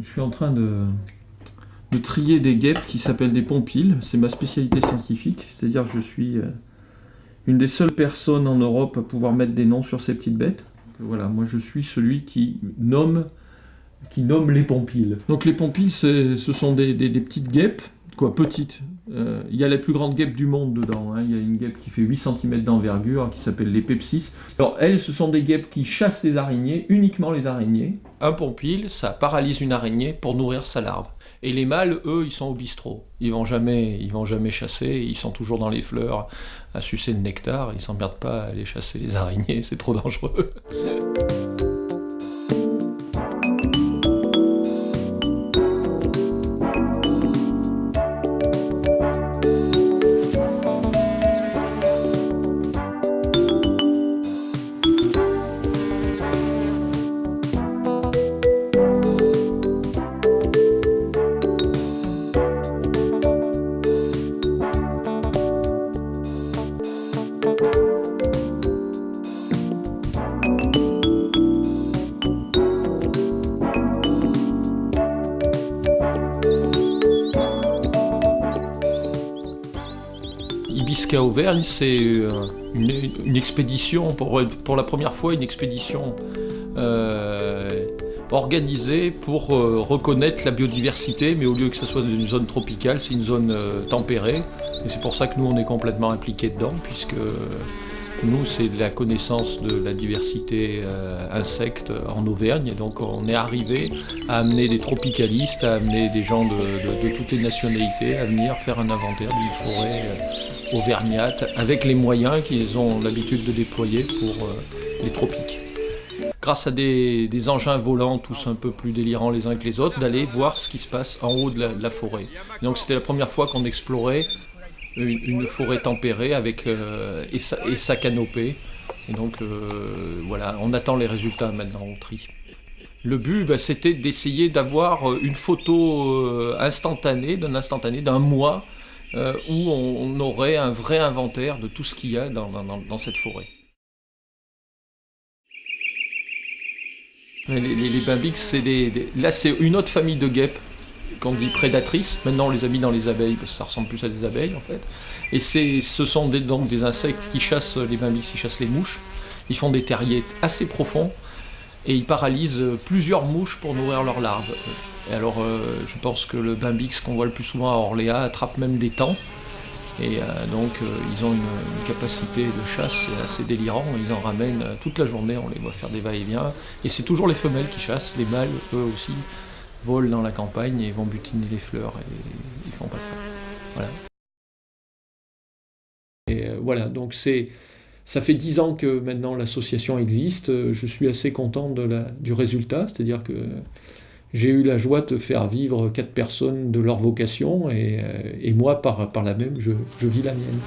Je suis en train de trier des guêpes qui s'appellent des pompiles. C'est ma spécialité scientifique, c'est-à-dire que je suis une des seules personnes en Europe à pouvoir mettre des noms sur ces petites bêtes. Voilà, moi je suis celui qui nomme les pompiles. Donc les pompiles, ce sont des petites guêpes, quoi, petites. Il y a la plus grande guêpe du monde dedans, hein. Il y a une guêpe qui fait 8 cm d'envergure, qui s'appelle les Pepsis. Alors elles, ce sont des guêpes qui chassent les araignées, uniquement les araignées. Un pompile, ça paralyse une araignée pour nourrir sa larve. Et les mâles, eux, ils sont au bistrot. Ils vont jamais chasser, ils sont toujours dans les fleurs à sucer le nectar, ils s'emmerdent pas à aller chasser les araignées, c'est trop dangereux. Ibisca Auvergne, c'est une expédition, pour la première fois, une expédition organisée pour reconnaître la biodiversité, mais au lieu que ce soit une zone tropicale, c'est une zone tempérée. Et c'est pour ça que nous, on est complètement impliqués dedans, puisque nous, c'est la connaissance de la diversité insecte en Auvergne. Et donc, on est arrivé à amener des tropicalistes, à amener des gens de toutes les nationalités, à venir faire un inventaire d'une forêt auvergnate, avec les moyens qu'ils ont l'habitude de déployer pour les tropiques. Grâce à des engins volants tous un peu plus délirants les uns que les autres, d'aller voir ce qui se passe en haut de la forêt. Et donc c'était la première fois qu'on explorait une forêt tempérée avec, et sa canopée. Et donc voilà, on attend les résultats maintenant, on trie. Le but, c'était d'essayer d'avoir une photo instantanée, d'un mois, où on aurait un vrai inventaire de tout ce qu'il y a dans cette forêt. Les Bambix, là c'est une autre famille de guêpes qu'on dit prédatrices. Maintenant on les a mis dans les abeilles parce que ça ressemble plus à des abeilles en fait. Et ce sont donc des insectes qui chassent les Bambix, ils chassent les mouches. Ils font des terriers assez profonds et ils paralysent plusieurs mouches pour nourrir leurs larves. Et alors je pense que le Bambix qu'on voit le plus souvent à Orléans attrape même des taons. Et donc ils ont une capacité de chasse assez délirant, ils en ramènent toute la journée, on les voit faire des va-et-vient. Et c'est toujours les femelles qui chassent, les mâles eux aussi volent dans la campagne et vont butiner les fleurs et ils font pas ça. Voilà. Et voilà, donc ça fait 10 ans que maintenant l'association existe, je suis assez content du résultat, c'est-à-dire que j'ai eu la joie de faire vivre 4 personnes de leur vocation et moi, par la même, je vis la mienne.